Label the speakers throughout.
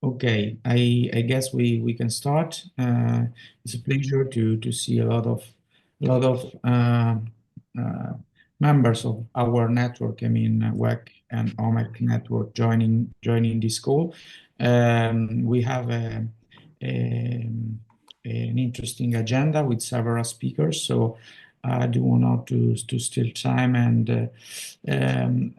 Speaker 1: Okay, I guess we can start. It's a pleasure to see a lot of uh, members of our network. I mean, WEC and OMEC network joining this call. We have an interesting agenda with several speakers, so I do want not to steal time, and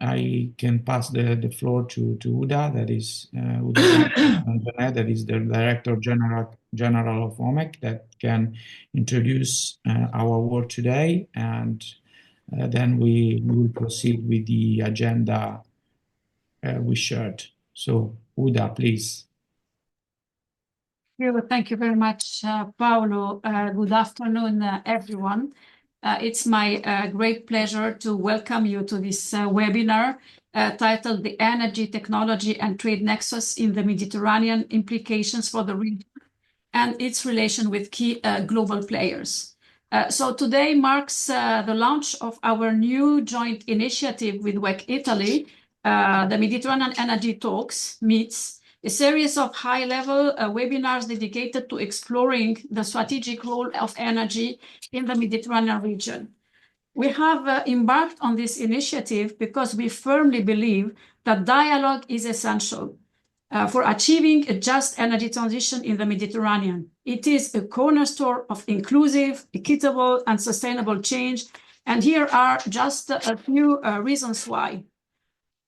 Speaker 1: I can pass the floor to Uda, that is Uda Antonet, that is the Director General of OMEC, that can introduce our work today, and then we will proceed with the agenda we shared. So, Uda, please.
Speaker 2: Thank you very much, Paolo. Good afternoon, everyone. It's my great pleasure to welcome you to this webinar titled The Energy, Technology and Trade Nexus in the Mediterranean, Implications for the Region and its Relation with Key Global Players. So today marks the launch of our new joint initiative with WEC Italy, the Mediterranean Energy Talks, meets a series of high-level webinars dedicated to exploring the strategic role of energy in the Mediterranean region. We have embarked on this initiative because we firmly believe that dialogue is essential for achieving a just energy transition in the Mediterranean. It is a cornerstone of inclusive, equitable, and sustainable change. And here are just a few reasons why.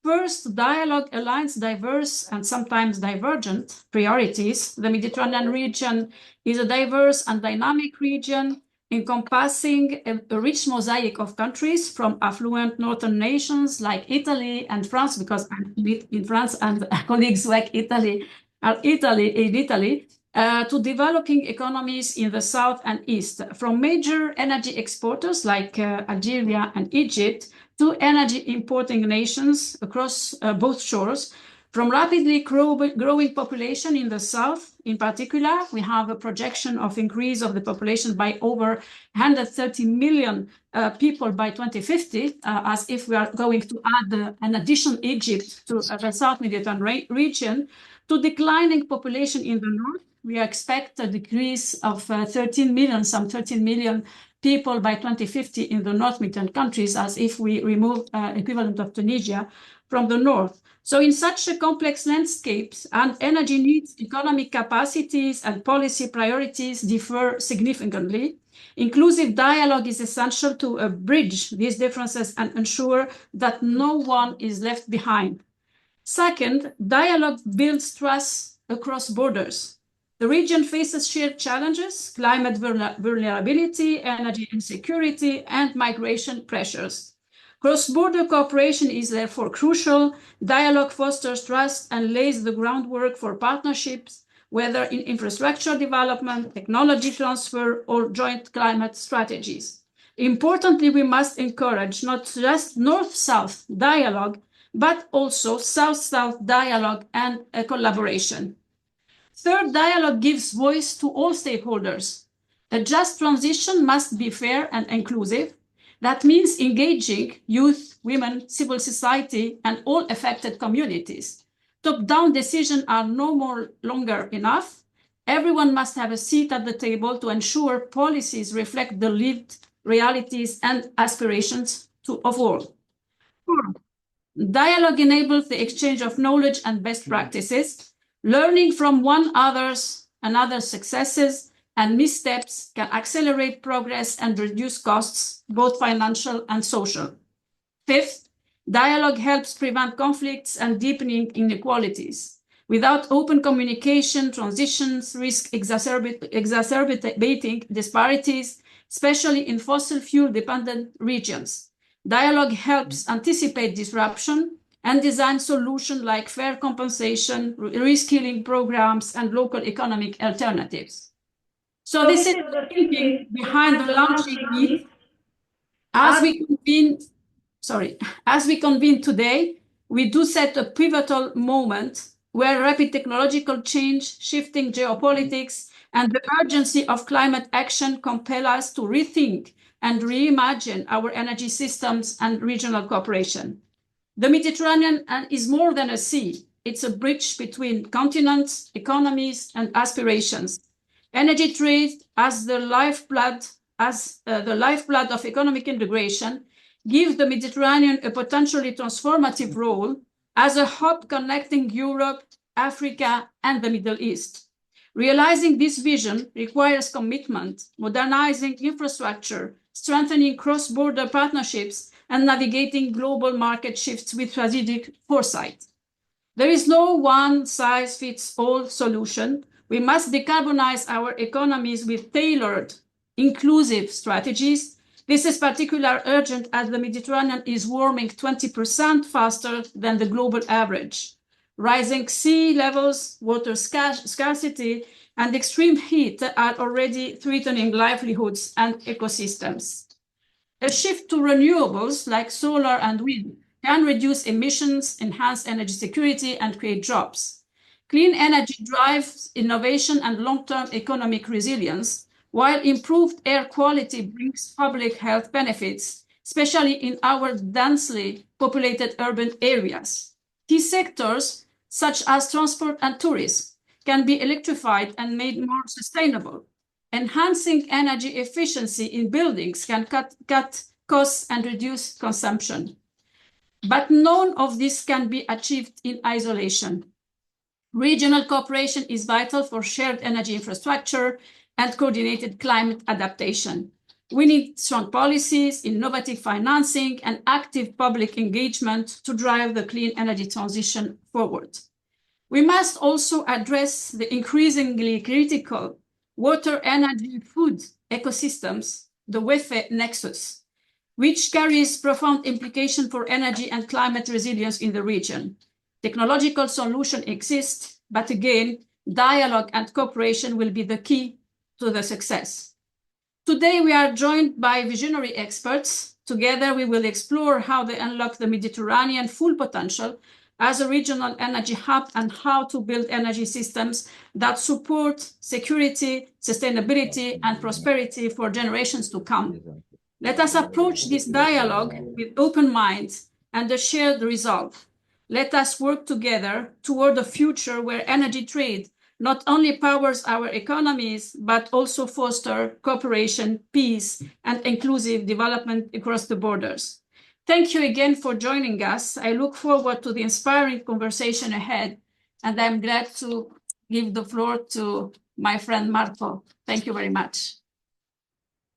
Speaker 2: First, dialogue aligns diverse and sometimes divergent priorities. The Mediterranean region is a diverse and dynamic region encompassing a rich mosaic of countries, from affluent northern nations like Italy and France, because I'm in France and colleagues like Italy are in Italy, to developing economies in the south and east, from major energy exporters like Algeria and Egypt to energy importing nations across both shores. From rapidly growing population in the south, in particular, we have a projection of increase of the population by over 130 million people by 2050, as if we are going to add an additional Egypt to the South Mediterranean region, to declining population in the north. We expect a decrease of 13 million people by 2050 in the North Mediterranean countries, as if we remove equivalent of Tunisia from the north. So in such a complex landscapes, and energy needs, economic capacities, and policy priorities differ significantly. Inclusive dialogue is essential to bridge these differences and ensure that no one is left behind. Second, dialogue builds trust across borders. The region faces shared challenges: climate vulnerability, energy insecurity, and migration pressures. Cross-border cooperation is therefore crucial. Dialogue fosters trust and lays the groundwork for partnerships, whether in infrastructure development, technology transfer, or joint climate strategies. Importantly, we must encourage not just North-South dialogue, but also South-South dialogue and collaboration. Third, dialogue gives voice to all stakeholders. A just transition must be fair and inclusive. That means engaging youth, women, civil society, and all affected communities. Top-down decisions are no longer enough. Everyone must have a seat at the table to ensure policies reflect the lived realities and aspirations of all. Dialogue enables the exchange of knowledge and best practices. Learning from one another's successes and missteps can accelerate progress and reduce costs, both financial and social. Fifth, dialogue helps prevent conflicts and deepening inequalities. Without open communication, transitions risk exacerbating disparities, especially in fossil fuel-dependent regions. Dialogue helps anticipate disruption and design solutions like fair compensation, reskilling programs, and local economic alternatives. So this is the thinking behind the launching meet. As we convene today, we do set a pivotal moment where rapid technological change, shifting geopolitics, and the urgency of climate action compel us to rethink and reimagine our energy systems and regional cooperation. The Mediterranean is more than a sea. it's a bridge between continents, economies, and aspirations. Energy trade as the lifeblood of economic integration gives the Mediterranean a potentially transformative role as a hub connecting Europe, Africa, and the Middle East. Realizing this vision requires commitment, modernizing infrastructure, strengthening cross-border partnerships, and navigating global market shifts with strategic foresight. There is no one-size-fits-all solution. We must decarbonize our economies with tailored, inclusive strategies. This is particularly urgent as the Mediterranean is warming 20% faster than the global average. Rising sea levels, water scarcity, and extreme heat are already threatening livelihoods and ecosystems. A shift to renewables like solar and wind can reduce emissions, enhance energy security, and create jobs. Clean energy drives innovation and long-term economic resilience, while improved air quality brings public health benefits, especially in our densely populated urban areas. Key sectors, such as transport and tourism, can be electrified and made more sustainable. Enhancing energy efficiency in buildings can cut costs and reduce consumption. But none of this can be achieved in isolation. Regional cooperation is vital for shared energy infrastructure and coordinated climate adaptation. We need strong policies, innovative financing, and active public engagement to drive the clean energy transition forward. We must also address the increasingly critical water, energy, food ecosystems, the WEC Nexus, which carries profound implications for energy and climate resilience in the region. Technological solutions exist, but again, dialogue and cooperation will be the key to the success. Today, we are joined by visionary experts. Together, we will explore how they unlock the Mediterranean full potential as a regional energy hub and how to build energy systems that support security, sustainability, and prosperity for generations to come. Let us approach this dialogue with open minds and a shared resolve. Let us work together toward a future where energy trade not only powers our economies, but also foster cooperation, peace, and inclusive development across the borders. Thank you again for joining us. I look forward to the inspiring conversation ahead, and I'm glad to give the floor to my friend Marco. Thank you very much.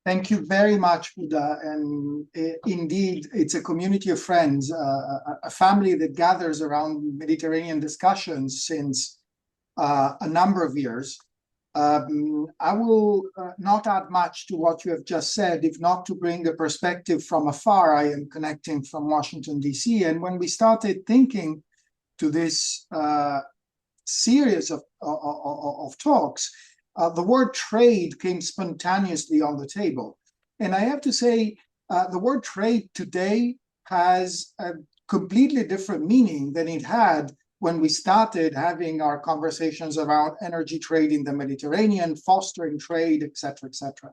Speaker 3: Thank you very much, Uda. And indeed, it's a community of friends, a family that gathers around Mediterranean discussions since a number of years. I will not add much to what you have just said, if not to bring a perspective from afar. I am connecting from Washington, D.C. And when we started thinking to this series of talks, the word trade came spontaneously on the table. And I have to say, the word trade today has a completely different meaning than it had when we started having our conversations around energy trade in the Mediterranean, fostering trade, et cetera, et cetera.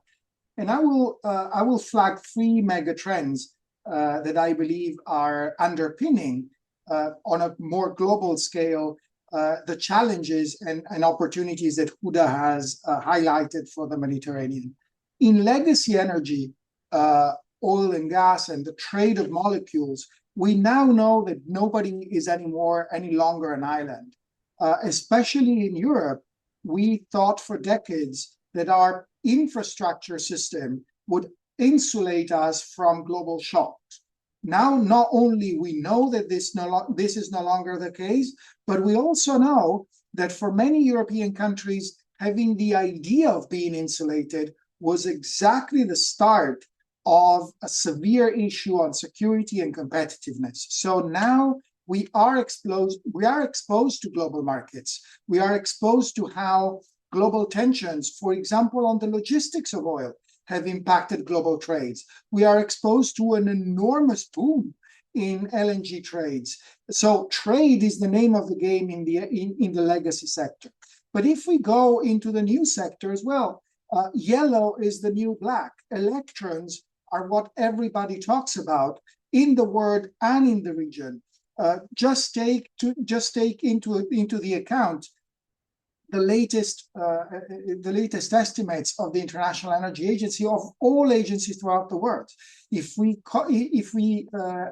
Speaker 3: And I will flag three mega trends that I believe are underpinning on a more global scale the challenges and opportunities that Huda has highlighted for the Mediterranean. In legacy energy, oil and gas, and the trade of molecules, we now know that nobody is any longer an island. Especially in Europe, we thought for decades that our infrastructure system would insulate us from global shocks. Now, not only we know that this is no longer the case, but we also know that for many European countries, having the idea of being insulated was exactly the start of a severe issue on security and competitiveness. So now we are exposed to global markets. We are exposed to how global tensions, for example, on the logistics of oil, have impacted global trades. We are exposed to an enormous boom in LNG trades. So trade is the name of the game in the legacy sector. But if we go into the new sector as well, yellow is the new black. Electrons are what everybody talks about in the world and in the region. just take into the account the latest estimates of the International Energy Agency, of all agencies throughout the world. If we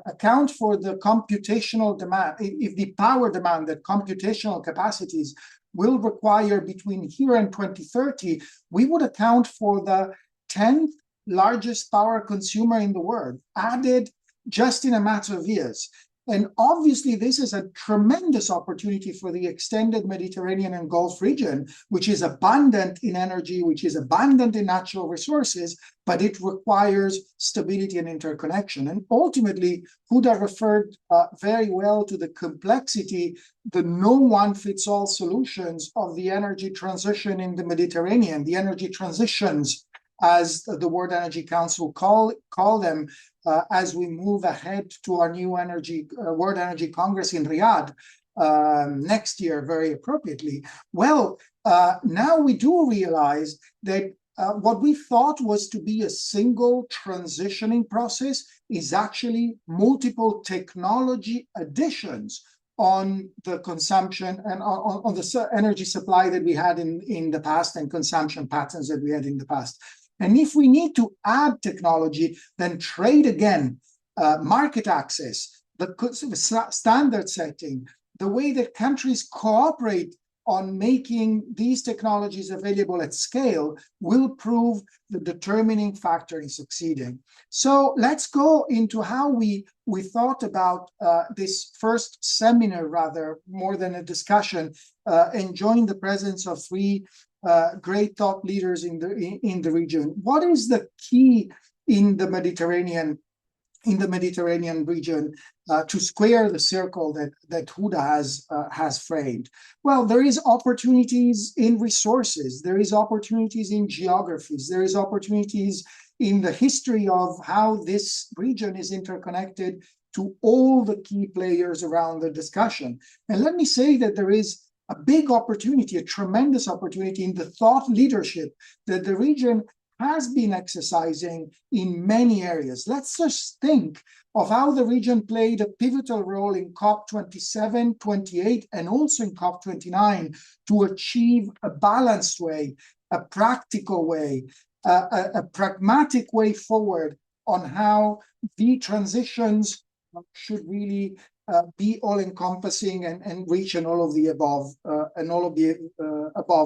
Speaker 3: account for the computational demand, if the power demand, that computational capacities will require between here and 2030, we would account for the 10th largest power consumer in the world, added just in a matter of years. And obviously, this is a tremendous opportunity for the extended Mediterranean and Gulf region, which is abundant in energy, which is abundant in natural resources, but it requires stability and interconnection. And ultimately, Huda referred very well to the complexity, the no one fits all solutions of the energy transition in the Mediterranean, the energy transitions, as the World Energy Council call them, as we move ahead to our new World Energy Congress in Riyadh next year, very appropriately. Well, now we do realize that what we thought was to be a single transitioning process is actually multiple technology additions on the consumption and on the energy supply that we had in the past, and consumption patterns that we had in the past. And if we need to add technology, then trade again, market access, the standard setting, the way that countries cooperate on making these technologies available at scale will prove the determining factor in succeeding. So let's go into how we thought about this first seminar, rather, more than a discussion, enjoying the presence of three great thought leaders in the region. What is the key in the Mediterranean region to square the circle that Huda has framed? Well, there is opportunities in resources, there is opportunities in geographies, there is opportunities in the history of how this region is interconnected to all the key players around the discussion. And let me say that there is a big opportunity, a tremendous opportunity in the thought leadership that the region has been exercising in many areas. Let's just think of how the region played a pivotal role in COP27, 28, and also in COP29 to achieve a balanced way, a practical way, a pragmatic way forward on how the transitions should really be all-encompassing and reach an all-of-the-above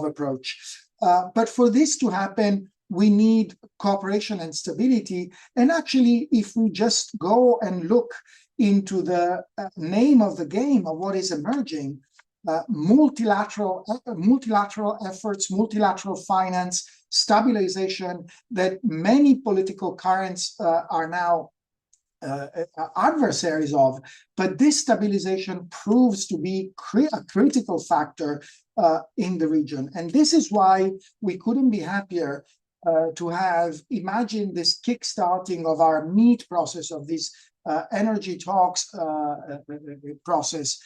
Speaker 3: approach. But for this to happen, we need cooperation and stability. And actually, if we just go and look into the name of the game of what is emerging, multilateral efforts, multilateral finance, stabilization, that many political currents are now adversaries of, but this stabilization proves to be a critical factor in the region. And this is why we couldn't be happier to have imagined this kickstarting of our MEET process, of this energy talks process,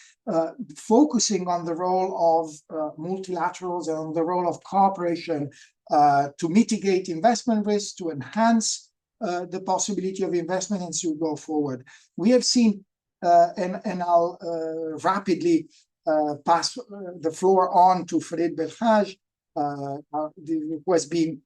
Speaker 3: focusing on the role of multilaterals and on the role of cooperation to mitigate investment risk, to enhance the possibility of investment, and to go forward. We have seen, and I'll rapidly pass the floor on to Farid Belhaj, who has been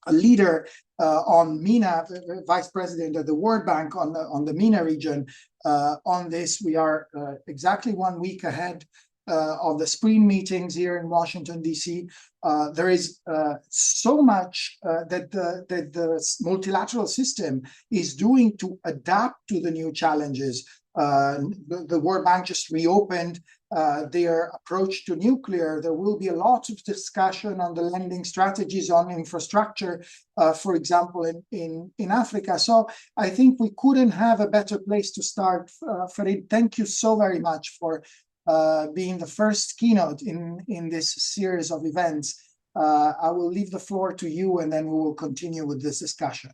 Speaker 3: a leader on MENA, vice president at the World Bank on the MENA region. On this, we are exactly 1 week ahead of the spring meetings here in Washington, D.C. There is so much that the multilateral system is doing to adapt to the new challenges. The World Bank just reopened their approach to nuclear. There will be a lot of discussion on the lending strategies on infrastructure, for example, in Africa. So I think we couldn't have a better place to start. Farid, thank you so very much for being the first keynote in this series of events. I will leave the floor to you, and then we will continue with this discussion.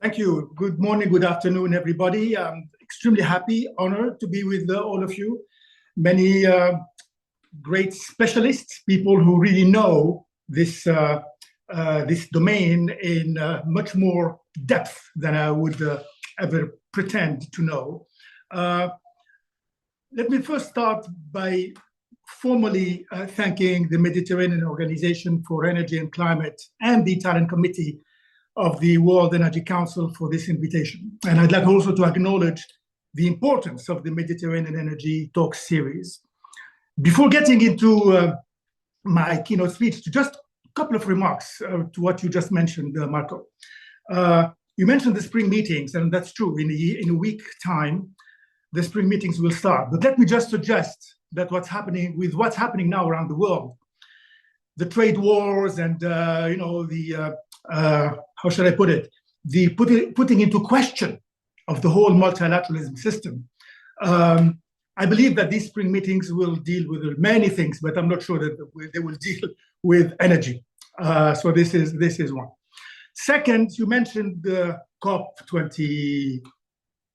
Speaker 4: Thank you. Good morning, good afternoon, everybody. I'm extremely happy, honored to be with all of you. Many great specialists, people who really know this domain in much more depth than I would ever pretend to know. let me first start by formally thanking the Mediterranean Organization for Energy and Climate and the Italian Committee of the World Energy Council for this invitation. And I'd like also to acknowledge the importance of the Mediterranean Energy Talk series. Before getting into my keynote speech, just a couple of remarks to what you just mentioned, Marco. You mentioned the spring meetings, and that's true. In a week time, the spring meetings will start. But let me just suggest that what's happening now around the world, the trade wars and how should I put it, the putting into question of the whole multilateralism system. I believe that these spring meetings will deal with many things, but I'm not sure that they will deal with energy. So this is one. Second, you mentioned the COP20,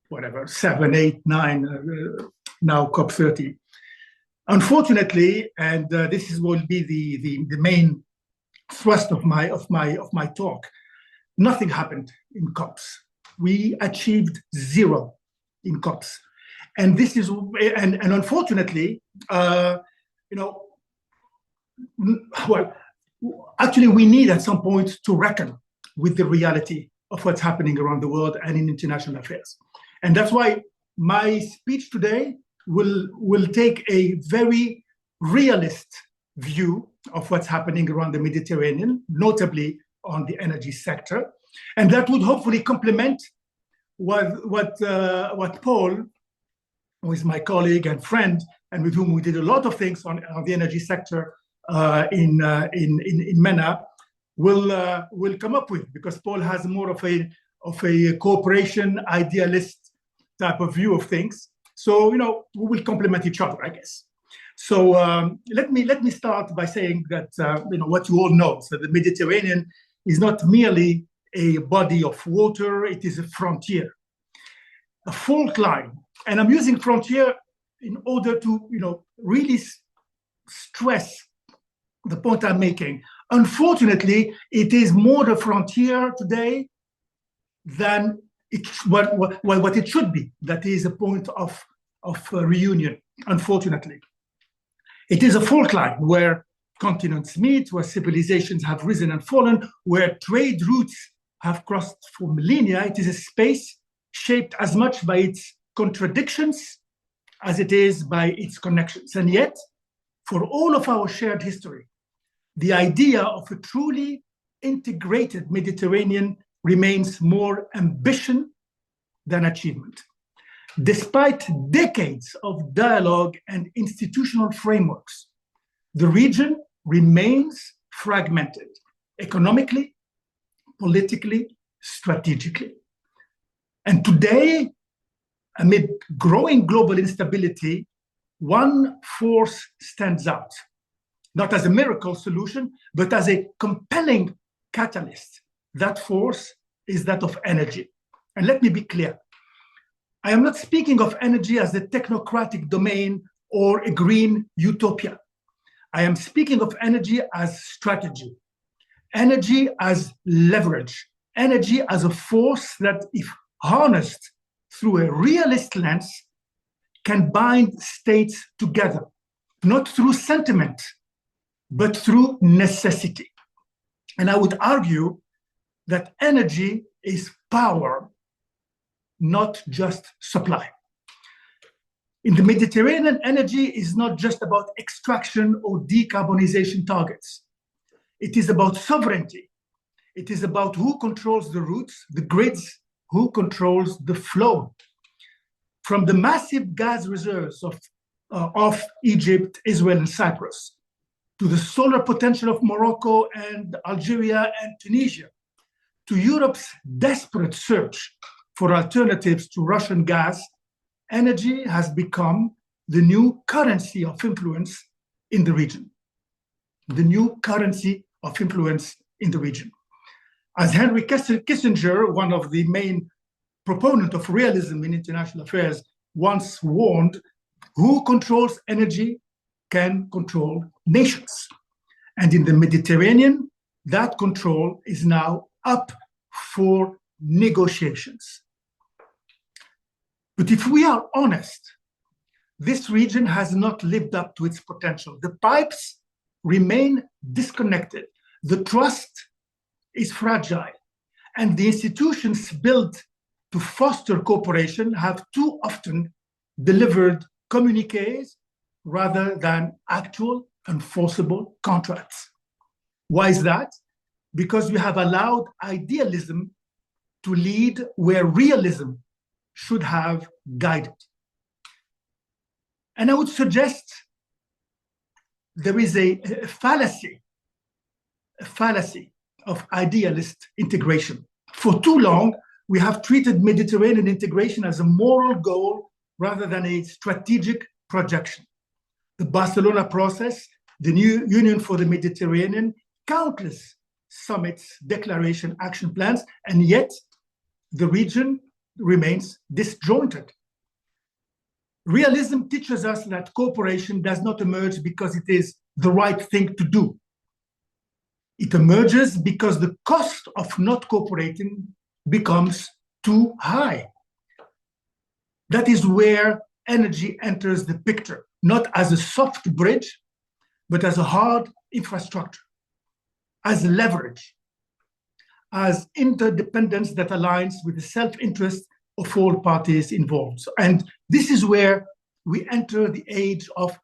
Speaker 4: whatever, 7, 8, 9, now COP30. Unfortunately, and this will be the main thrust of my talk, nothing happened in COPs. We achieved 0 in COPs, and this is and unfortunately, actually, we need at some point to reckon with the reality of what's happening around the world and in international affairs, and that's why my speech today will take a very realist view of what's happening around the Mediterranean, notably on the energy sector, and that would hopefully complement what Paul, who is my colleague and friend, and with whom we did a lot of things on the energy sector in MENA, will come up with, because Paul has more of a cooperation idealist type of view of things. So we will complement each other, I guess. So let me start by saying that what you all know, so the Mediterranean is not merely a body of water; it is a frontier, a fault line. And I'm using frontier in order to really stress the point I'm making. Unfortunately, it is more a frontier today than what it should be. That is a point of reunion, unfortunately. It is a fault line where continents meet, where civilizations have risen and fallen, where trade routes have crossed for millennia. It is a space shaped as much by its contradictions as it is by its connections. And yet, for all of our shared history, the idea of a truly integrated Mediterranean remains more ambition than achievement. Despite decades of dialogue and institutional frameworks, the region remains fragmented economically, politically, strategically. And today, amid growing global instability, one force stands out, not as a miracle solution, but as a compelling catalyst. That force is that of energy. And let me be clear. I am not speaking of energy as a technocratic domain or a green utopia. I am speaking of energy as strategy, energy as leverage, energy as a force that, if harnessed through a realist lens, can bind states together, not through sentiment, but through necessity. And I would argue that energy is power, not just supply. In the Mediterranean, energy is not just about extraction or decarbonization targets. It is about sovereignty. It is about who controls the routes, the grids, who controls the flow. From the massive gas reserves of Egypt, Israel, and Cyprus, to the solar potential of Morocco and Algeria and Tunisia, to Europe's desperate search for alternatives to Russian gas, energy has become the new currency of influence in the region. The new currency of influence in the region. As Henry Kissinger, one of the main proponents of realism in international affairs, once warned, who controls energy can control nations. And in the Mediterranean, that control is now up for negotiations. But if we are honest, this region has not lived up to its potential. The pipes remain disconnected. The trust is fragile. And the institutions built to foster cooperation have too often delivered communiques rather than actual enforceable contracts. Why is that? Because we have allowed idealism to lead where realism should have guided. And I would suggest there is a fallacy of idealist integration. For too long, we have treated Mediterranean integration as a moral goal rather than a strategic projection. The Barcelona process, the new Union for the Mediterranean, countless summits, declaration, action plans, and yet the region remains disjointed. Realism teaches us that cooperation does not emerge because it is the right thing to do. It emerges because the cost of not cooperating becomes too high. That is where energy enters the picture, not as a soft bridge, but as a hard infrastructure, as leverage, as interdependence that aligns with the self-interest of all parties involved. And this is where we enter the age of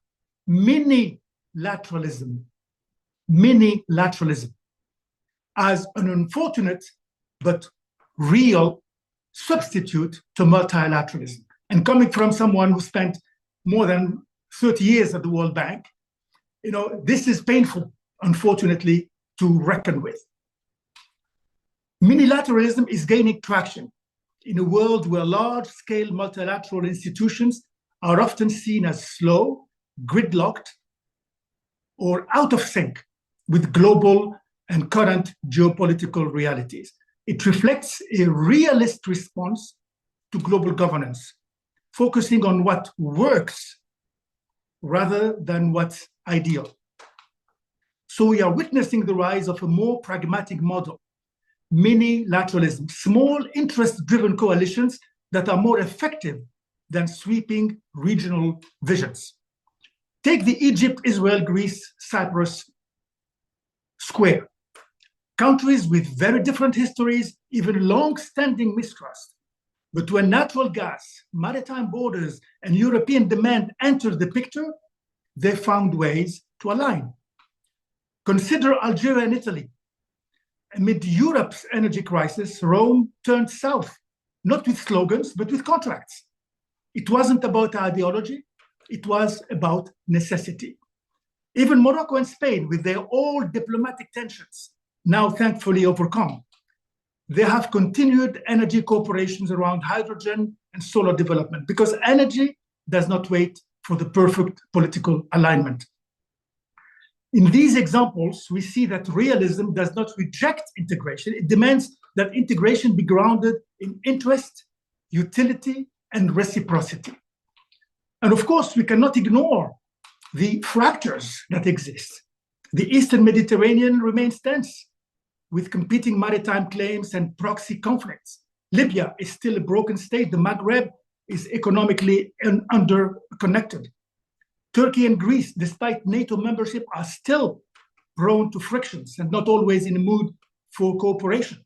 Speaker 4: mini-lateralism as an unfortunate but real substitute to multilateralism. And coming from someone who spent more than 30 years at the World Bank, this is painful, unfortunately, to reckon with. Minilateralism is gaining traction in a world where large-scale multilateral institutions are often seen as slow, gridlocked, or out of sync with global and current geopolitical realities. It reflects a realist response to global governance, focusing on what works rather than what's ideal. So we are witnessing the rise of a more pragmatic model, mini-lateralism, small interest-driven coalitions that are more effective than sweeping regional visions. Take the Egypt, Israel, Greece, Cyprus square. Countries with very different histories, even long-standing mistrust. But when natural gas, maritime borders, and European demand entered the picture, they found ways to align. Consider Algeria and Italy. Amid Europe's energy crisis, Rome turned south, not with slogans, but with contracts. It wasn't about ideology, it was about necessity. Even Morocco and Spain, with their old diplomatic tensions, now thankfully overcome, they have continued energy cooperations around hydrogen and solar development because energy does not wait for the perfect political alignment. In these examples, we see that realism does not reject integration. It demands that integration be grounded in interest, utility, and reciprocity. And of course, we cannot ignore the fractures that exist. The Eastern Mediterranean remains tense, with competing maritime claims and proxy conflicts. Libya is still a broken state. The Maghreb is economically underconnected. Turkey and Greece, despite NATO membership, are still prone to frictions and not always in a mood for cooperation.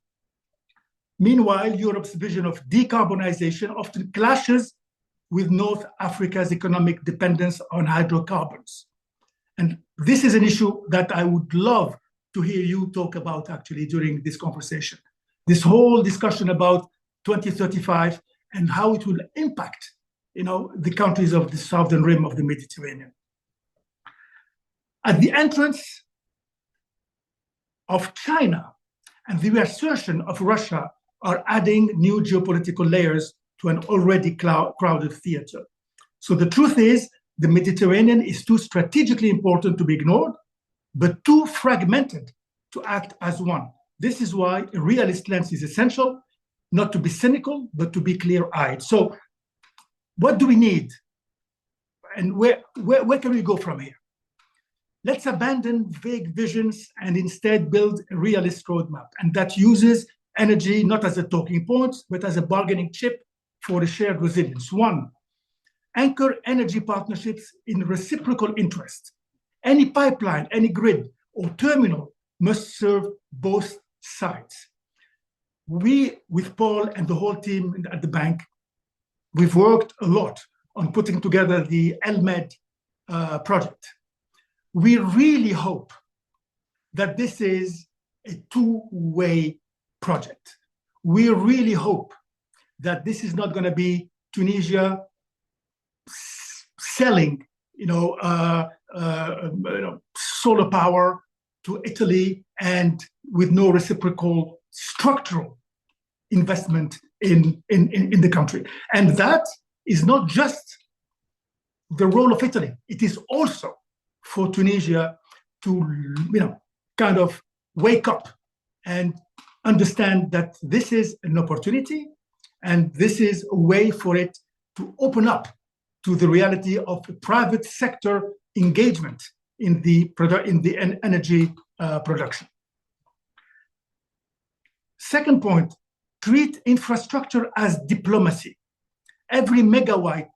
Speaker 4: Meanwhile, Europe's vision of decarbonization often clashes with North Africa's economic dependence on hydrocarbons. And this is an issue that I would love to hear you talk about actually during this conversation. This whole discussion about 2035 and how it will impact the countries of the southern rim of the Mediterranean. At the entrance of China and the reassertion of Russia are adding new geopolitical layers to an already crowded theater. So the truth is, the Mediterranean is too strategically important to be ignored, but too fragmented to act as one. This is why a realist lens is essential, not to be cynical, but to be clear-eyed. So what do we need? And where can we go from here? Let's abandon vague visions and instead build a realist roadmap, and that uses energy not as a talking point, but as a bargaining chip for a shared resilience. One, anchor energy partnerships in reciprocal interest. Any pipeline, any grid or terminal must serve both sides. We, with Paul and the whole team at the bank, we've worked a lot on putting together the LMED project. We really hope that this is a two-way project. We really hope that this is not going to be Tunisia selling, solar power to Italy and with no reciprocal structural investment in the country. And that is not just the role of Italy. It is also for Tunisia to, kind of wake up and understand that this is an opportunity and this is a way for it to open up to the reality of private sector engagement in the energy production. Second point, treat infrastructure as diplomacy. Every megawatt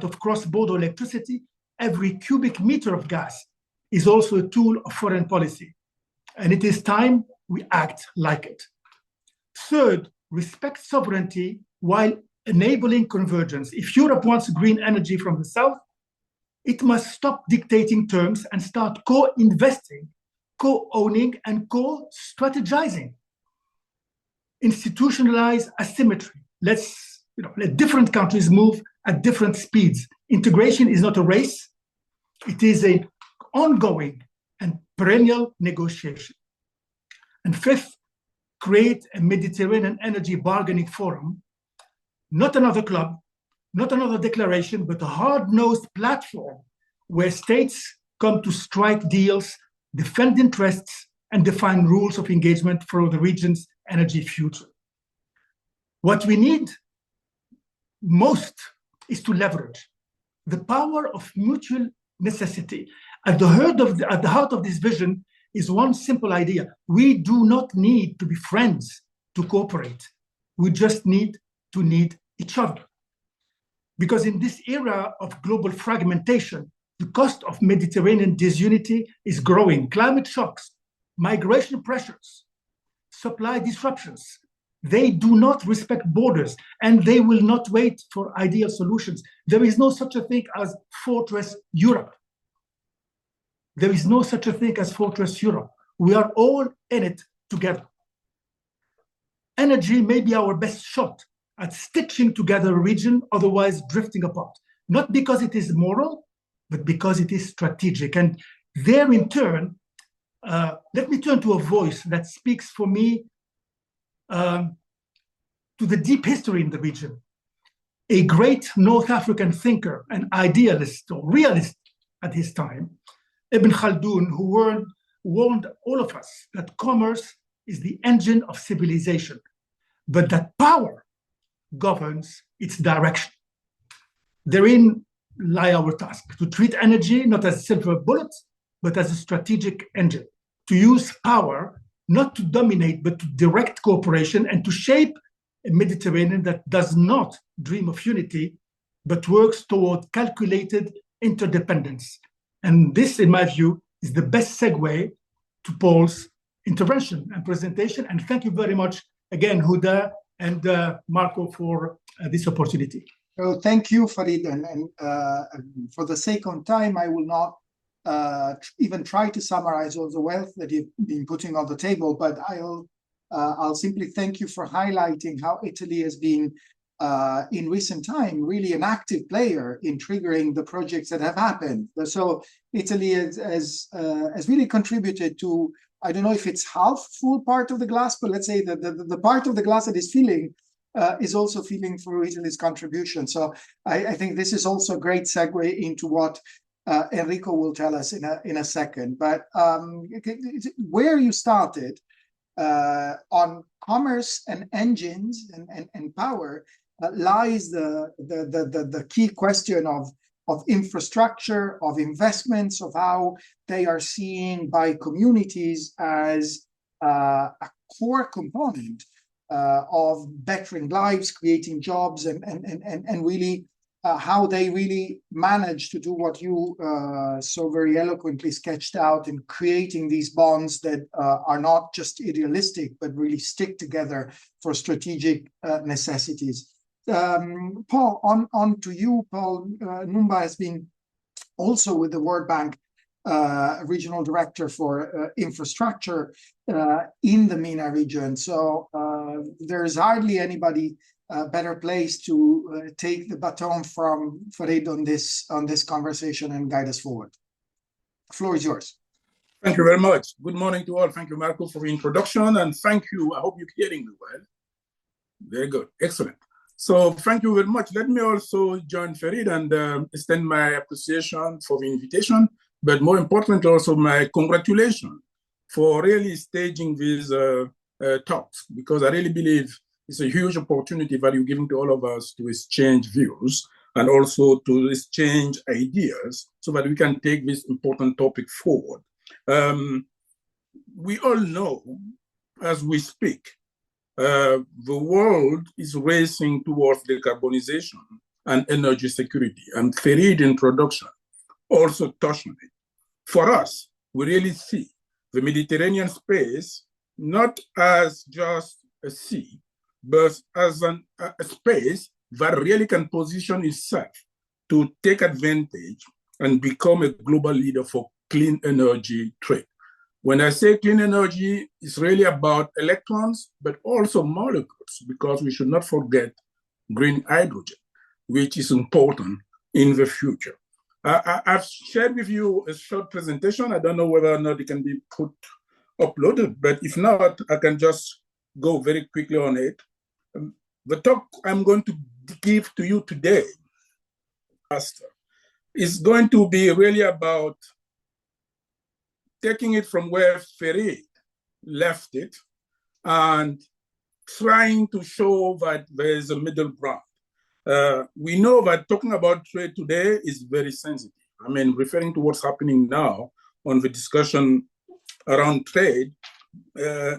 Speaker 4: of cross-border electricity, every cubic meter of gas is also a tool of foreign policy. And it is time we act like it. Third, respect sovereignty while enabling convergence. If Europe wants green energy from the south, it must stop dictating terms and start co-investing, co-owning, and co-strategizing. Institutionalize asymmetry. Let different countries move at different speeds. Integration is not a race. It is an ongoing and perennial negotiation. And fifth, create a Mediterranean energy bargaining forum, not another club, not another declaration, but a hard-nosed platform where states come to strike deals, defend interests, and define rules of engagement for the region's energy future. What we need most is to leverage the power of mutual necessity. At the heart of this vision is one simple idea. We do not need to be friends to cooperate. We just need to need each other. Because in this era of global fragmentation, the cost of Mediterranean disunity is growing. Climate shocks, migration pressures, supply disruptions, they do not respect borders, and they will not wait for ideal solutions. There is no such a thing as Fortress Europe. There is no such a thing as Fortress Europe. We are all in it together. Energy may be our best shot at stitching together a region otherwise drifting apart, not because it is moral, but because it is strategic. And there in turn, let me turn to a voice that speaks for me to the deep history in the region. A great North African thinker, an idealist or realist at his time, Ibn Khaldun, who warned all of us that commerce is the engine of civilization, but that power governs its direction. Therein lie our task, to treat energy not as a silver bullet, but as a strategic engine, to use power not to dominate, but to direct cooperation and to shape a Mediterranean that does not dream of unity, but works toward calculated interdependence. And this, in my view, is the best segue to Paul's intervention and presentation. And thank you very much again, Huda and Marco, for this opportunity.
Speaker 3: So thank you, Farid. And for the sake of time, I will not even try to summarize all the wealth that you've been putting on the table, but I'll simply thank you for highlighting how Italy has been, in recent time, really an active player in triggering the projects that have happened. So Italy has really contributed to, I don't know if it's half full part of the glass, but let's say that the part of the glass that is filling is also filling through Italy's contribution. So I think this is also a great segue into what Enrico will tell us in a second. But where you started on commerce and engines and power lies the key question of infrastructure, of investments, of how they are seen by communities as a core component of bettering lives, creating jobs, and really how they really managed to do what you so very eloquently sketched out in creating these bonds that are not just idealistic, but really stick together for strategic necessities. Paul, on to you. Paul Numba has been also with the World Bank regional director for infrastructure in the MENA region. So there's hardly anybody better place to take the baton from Farid on this conversation and guide us forward. The floor is yours.
Speaker 5: Thank you very much. Good morning to all. Thank you, Marco, for the introduction, and thank you. I hope you're hearing me well. Very good. Excellent. So thank you very much. Let me also join Farid and extend my appreciation for the invitation, but more importantly, also my congratulations for really staging these talks, because I really believe it's a huge opportunity that you're giving to all of us to exchange views and also to exchange ideas so that we can take this important topic forward. We all know, as we speak, the world is racing towards decarbonization and energy security, and Farid's introduction also touched on it. For us, we really see the Mediterranean space not as just a sea, but as a space that really can position itself to take advantage and become a global leader for clean energy trade. When I say clean energy, it's really about electrons, but also molecules, because we should not forget green hydrogen, which is important in the future. I've shared with you a short presentation. I don't know whether or not it can be uploaded, but if not, I can just go very quickly on it. The talk I'm going to give to you today, Pastor, is going to be really about taking it from where Farid left it and trying to show that there is a middle ground. We know that talking about trade today is very sensitive. I mean, referring to what's happening now on the discussion around trade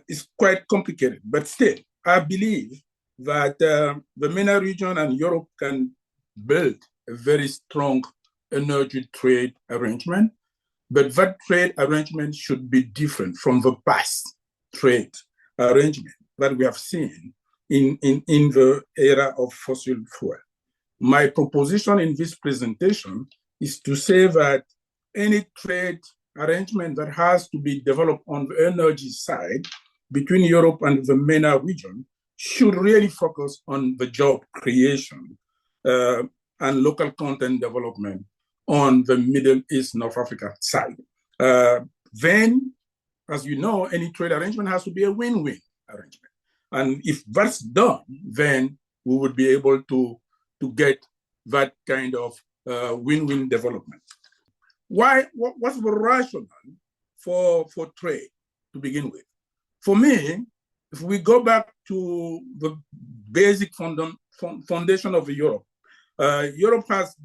Speaker 5: is quite complicated. But still, I believe that the MENA region and Europe can build a very strong energy trade arrangement. But that trade arrangement should be different from the past trade arrangement that we have seen in the era of fossil fuel. My proposition in this presentation is to say that any trade arrangement that has to be developed on the energy side between Europe and the MENA region should really focus on the job creation and local content development on the Middle East, North Africa side. Then, as you know, any trade arrangement has to be a win-win arrangement. And if that's done, then we would be able to get that kind of win-win development. What's the rationale for trade to begin with? For me, if we go back to the basic foundation of Europe, Europe has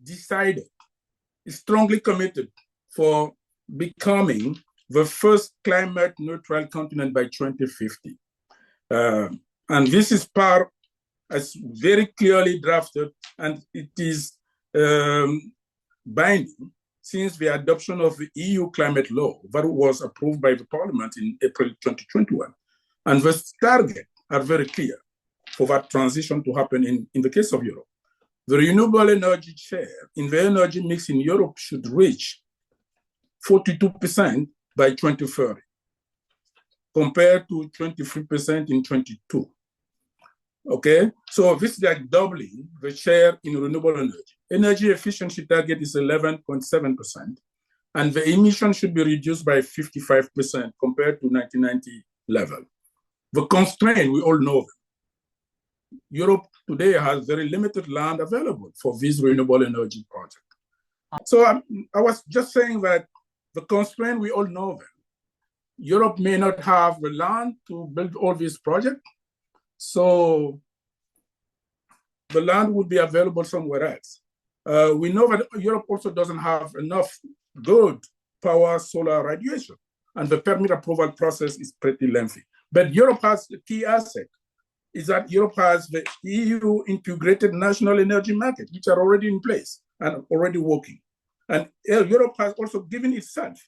Speaker 5: decided, is strongly committed for becoming the first climate neutral continent by 2050. And this is part, as very clearly drafted, and it is binding since the adoption of the EU climate law that was approved by the Parliament in April 2021. And the targets are very clear for that transition to happen in the case of Europe. The renewable energy share in the energy mix in Europe should reach 42% by 2030, compared to 23% in 2022. Okay, so this is like doubling the share in renewable energy. Energy efficiency target is 11.7%, and the emission should be reduced by 55% compared to 1990 level. The constraint, we all know them. Europe today has very limited land available for this renewable energy project. So I was just saying that the constraint, we all know them. Europe may not have the land to build all these projects, so the land would be available somewhere else. We know that Europe also doesn't have enough good power solar radiation, and the permit approval process is pretty lengthy. But Europe has a key asset, is that Europe has the EU integrated national energy market, which are already in place and already working. And Europe has also given itself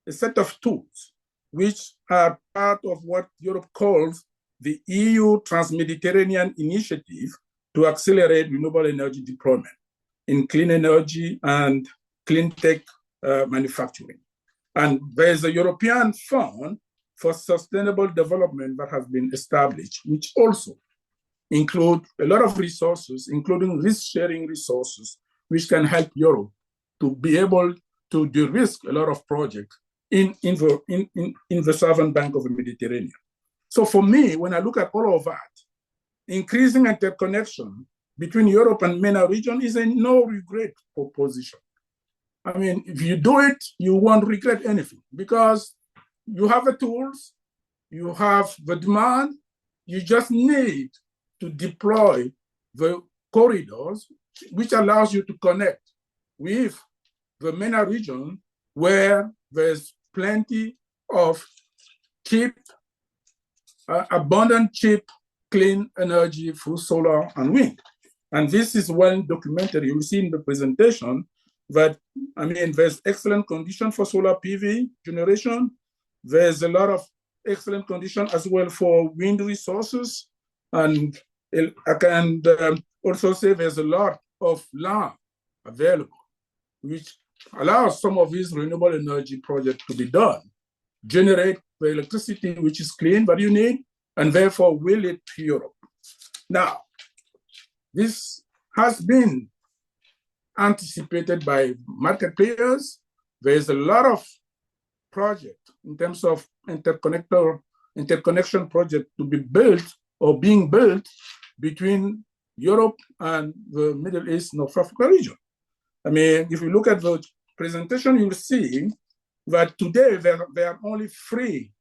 Speaker 5: a set of tools, which are part of what Europe calls the EU Trans-Mediterranean Initiative to accelerate renewable energy deployment in clean energy and clean tech manufacturing. And there's a European Fund for Sustainable Development that has been established, which also include a lot of resources, including risk-sharing resources, which can help Europe to be able to de-risk a lot of projects in the southern bank of the Mediterranean. So for me, when I look at all of that, increasing interconnection between Europe and MENA region is a no-regret proposition. I mean, if you do it, you won't regret anything because you have the tools, you have the demand, you just need to deploy the corridors, which allows you to connect with the MENA region where there's plenty of cheap, abundant, cheap, clean energy through solar and wind. And this is well documented. You will see in the presentation that, I mean, there's excellent condition for solar PV generation. There's a lot of excellent condition as well for wind resources. And I can also say there's a lot of land available, which allows some of these renewable energy projects to be done, generate the electricity which is clean that you need, and therefore will it to Europe. Now, this has been anticipated by market players. There's a lot of projects in terms of interconnection project to be built or being built between Europe and the Middle East, North Africa region. I mean, if you look at the presentation, you'll see that today there are only 3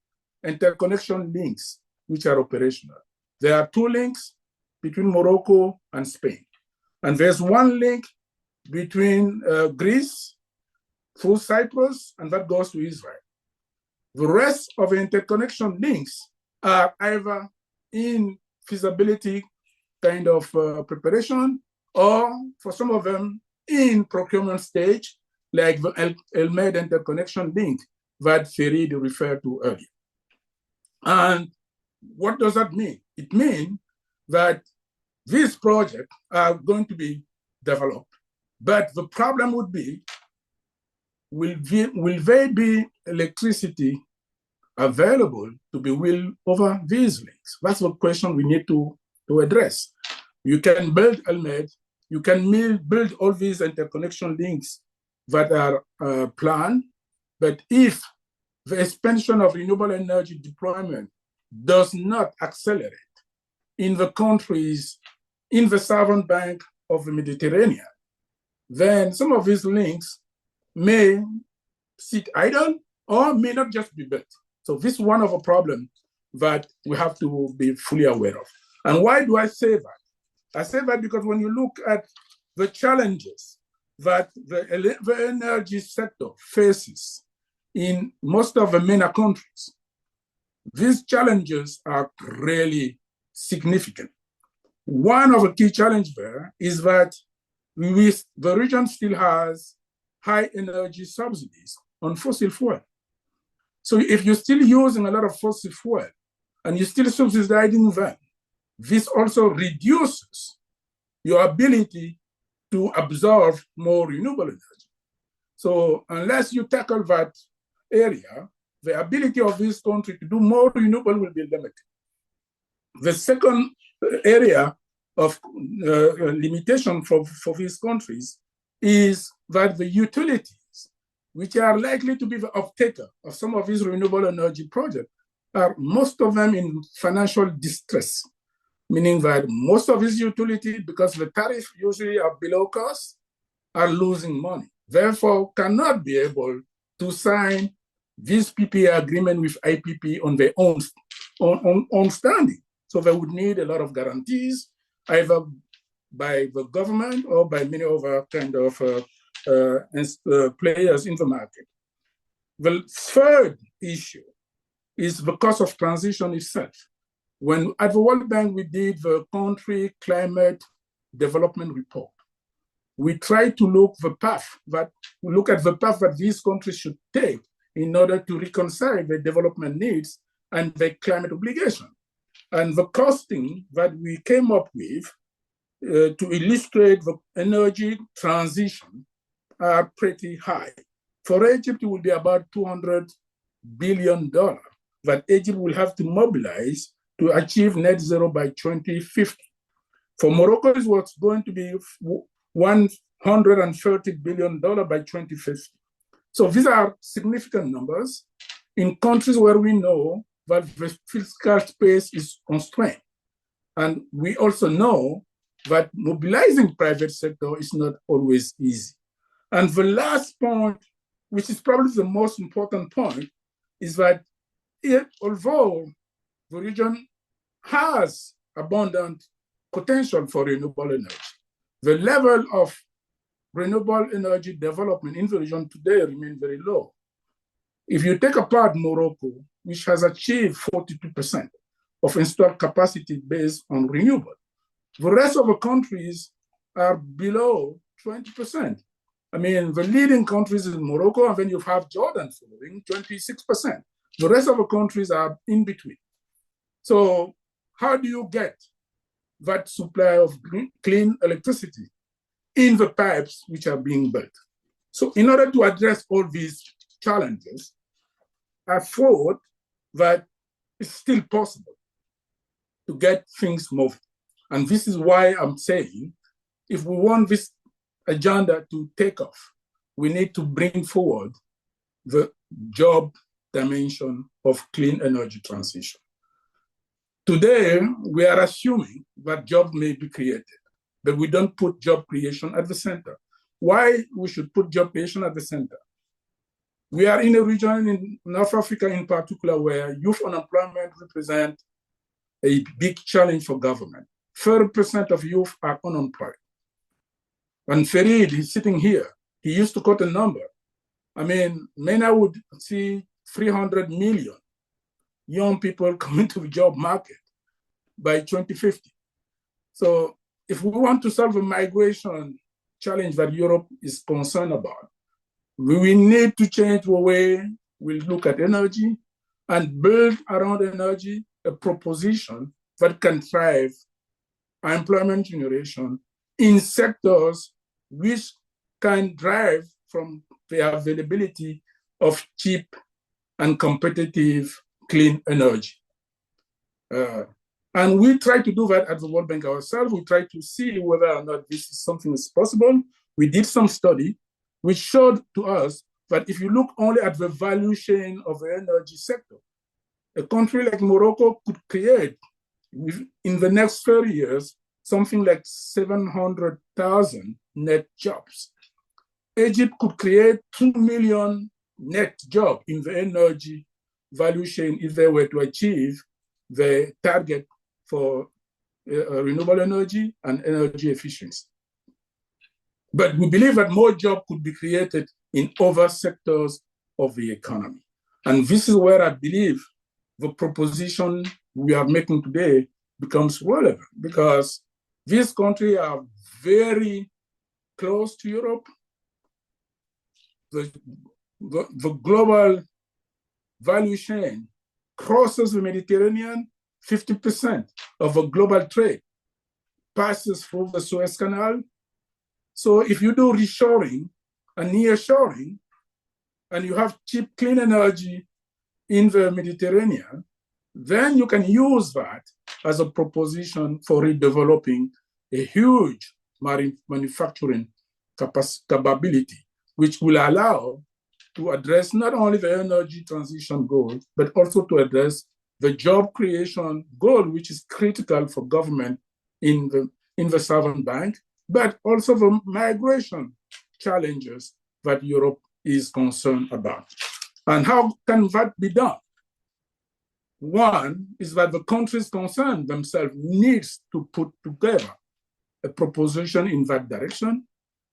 Speaker 5: interconnection links which are operational. There are 2 links between Morocco and Spain. And there's 1 link between Greece through Cyprus, and that goes to Israel. The rest of the interconnection links are either in feasibility kind of preparation, or for some of them in procurement stage, like the ELMED interconnection link that Farid referred to earlier. And what does that mean? It means that these projects are going to be developed, but the problem would be, will there be electricity available to be wheeled over these links? That's the question we need to address. You can build ELMED, you can build all these interconnection links that are planned, but if the expansion of renewable energy deployment does not accelerate in the countries in the southern bank of the Mediterranean, then some of these links may sit idle or may not just be built. So this is one of the problems that we have to be fully aware of. And why do I say that? I say that because when you look at the challenges that the energy sector faces in most of the MENA countries, these challenges are really significant. One of the key challenges there is that the region still has high energy subsidies on fossil fuel. So if you're still using a lot of fossil fuel and you're still subsidizing them, this also reduces your ability to absorb more renewable energy. So unless you tackle that area, the ability of this country to do more renewable will be limited. The second area of limitation for these countries is that the utilities, which are likely to be the off-taker of some of these renewable energy projects, are most of them in financial distress, meaning that most of these utilities, because the tariffs usually are below cost, are losing money, therefore cannot be able to sign this PPA agreement with IPP on their own standing. So they would need a lot of guarantees, either by the government or by many other kind of players in the market. The third issue is the cost of transition itself. When at the World Bank, we did the country climate development report. We try to look at the path that these countries should take in order to reconcile their development needs and their climate obligation. And the costing that we came up with to illustrate the energy transition are pretty high. For Egypt, it will be about $200 billion that Egypt will have to mobilize to achieve net zero by 2050. For Morocco, it was going to be $130 billion by 2050. So these are significant numbers in countries where we know that the fiscal space is constrained. And we also know that mobilizing private sector is not always easy. And the last point, which is probably the most important point, is that although the region has abundant potential for renewable energy, the level of renewable energy development in the region today remains very low. If you take apart Morocco, which has achieved 42% of installed capacity based on renewable, the rest of the countries are below 20%. I mean, the leading countries in Morocco, and then you have Jordan following, 26%. The rest of the countries are in between. So how do you get that supply of clean electricity in the pipes which are being built? So in order to address all these challenges, I thought that it's still possible to get things moving. And this is why I'm saying, if we want this agenda to take off, we need to bring forward the job dimension of clean energy transition. Today, we are assuming that jobs may be created, but we don't put job creation at the center. Why we should put job creation at the center? We are in a region in North Africa in particular where youth unemployment represents a big challenge for government. 30% of youth are unemployed. And Farid, he's sitting here, he used to quote a number. I mean, MENA would see 300 million young people coming to the job market by 2050. So if we want to solve a migration challenge that Europe is concerned about, we will need to change the way we look at energy and build around energy a proposition that can drive employment generation in sectors which can drive from the availability of cheap and competitive clean energy. And we try to do that at the World Bank ourselves. We try to see whether or not this is something that's possible. We did some study which showed to us that if you look only at the value chain of the energy sector, a country like Morocco could create, in the next 30 years, something like 700,000 net jobs. Egypt could create 2 million net jobs in the energy value chain if they were to achieve the target for renewable energy and energy efficiency. But we believe that more jobs could be created in other sectors of the economy. And this is where I believe the proposition we are making today becomes relevant, because these countries are very close to Europe. The global value chain crosses the Mediterranean. 50% of the global trade passes through the Suez Canal. So if you do reshoring and nearshoring, and you have cheap, clean energy in the Mediterranean, then you can use that as a proposition for redeveloping a huge marine manufacturing capability, which will allow to address not only the energy transition goal, but also to address the job creation goal, which is critical for government in the Southern Bank, but also the migration challenges that Europe is concerned about. And how can that be done? One is that the countries concerned themselves needs to put together a proposition in that direction.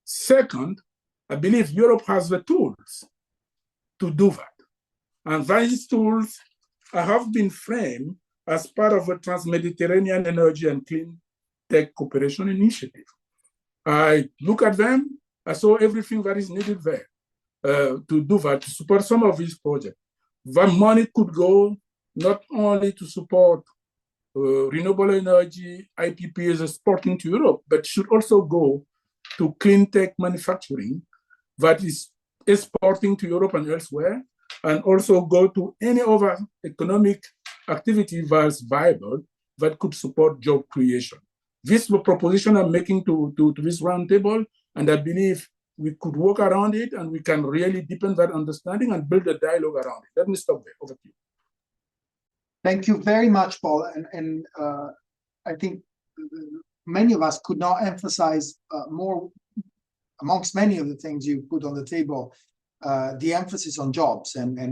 Speaker 5: Second, I believe Europe has the tools to do that. And these tools have been framed as part of a Trans-Mediterranean Energy and Clean Tech Cooperation Initiative. I look at them, I saw everything that is needed there to do that, to support some of these projects. That money could go not only to support renewable energy, IPPs exporting to Europe, but should also go to clean tech manufacturing that is exporting to Europe and elsewhere, and also go to any other economic activity that's viable that could support job creation. This is the proposition I'm making to this roundtable, and I believe we could work around it and we can really deepen that understanding and build a dialogue around it. Let me stop there. Over to you.
Speaker 3: Thank you very much, Paul. And I think many of us could not emphasize more, amongst many of the things you put on the table, the emphasis on jobs and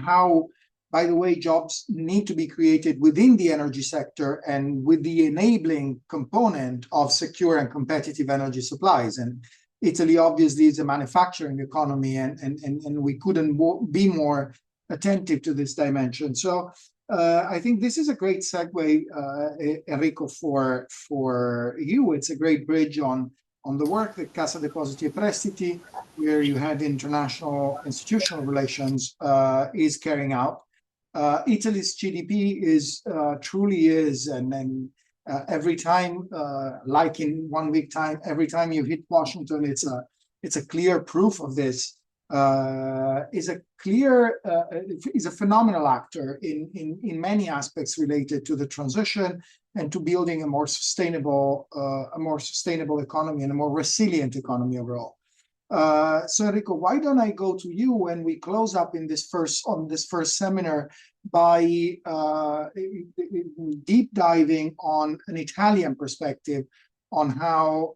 Speaker 3: how, by the way, jobs need to be created within the energy sector and with the enabling component of secure and competitive energy supplies. And Italy obviously is a manufacturing economy, and we couldn't be more attentive to this dimension. So I think this is a great segue, Enrico, for you. It's a great bridge on the work that Cassa Depositi e Prestiti, where you had international institutional relations, is carrying out. Italy's GDP is truly is, and every time, like in 1 week time, every time you hit Washington, it's a clear proof of this. Is a phenomenal actor in many aspects related to the transition and to building a more sustainable economy and a more resilient economy overall. So Enrico, why don't I go to you when we close up in this first seminar by deep diving on an Italian perspective on how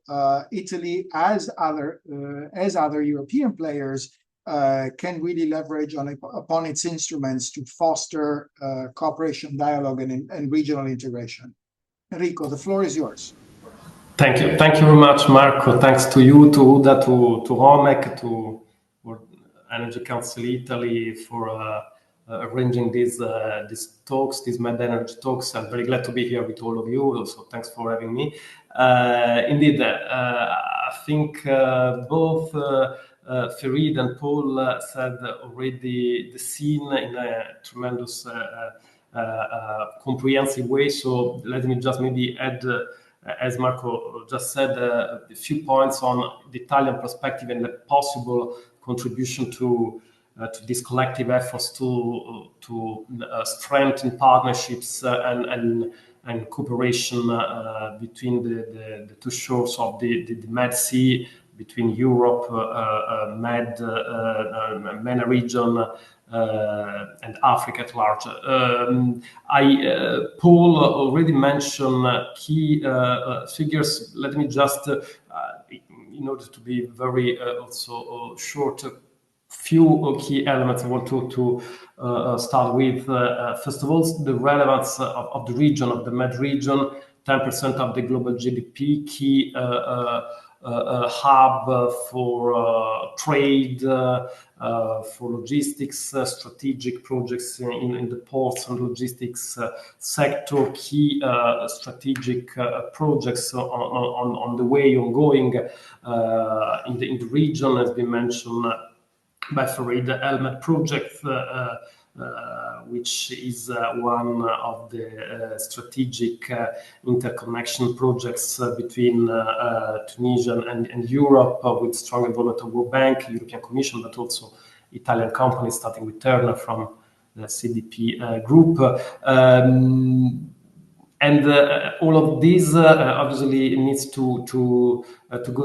Speaker 3: Italy, as other European players, can really leverage upon its instruments to foster cooperation, dialogue, and regional integration. Enrico, the floor is yours.
Speaker 6: Thank you very much, Marco. Thanks to you, to UDA, to OMEC, to Energy Council Italy for arranging these talks, these Med Energy talks. I'm very glad to be here with all of you. So thanks for having me. Indeed, I think both Farid and Paul said already the scene in a tremendous comprehensive way. So let me just maybe add, as Marco just said, a few points on the Italian perspective and the possible contribution to these collective efforts to strengthen partnerships and cooperation between the two shores of the Med Sea, between Europe, MENA region, and Africa at large. Paul already mentioned key figures. Let me just, in order to be very also short, few key elements I want to start with. First of all, the relevance of the region, of the Med region, 10% of the global GDP, key hub for trade, for logistics, strategic projects in the ports and logistics sector, key strategic projects on the way, ongoing in the region, has been mentioned by Farid, the Elmed project, which is one of the strategic interconnection projects between Tunisia and Europe, with strong involvement of World Bank, European Commission, but also Italian companies, starting with Turner from the CDP group. And all of this obviously needs to go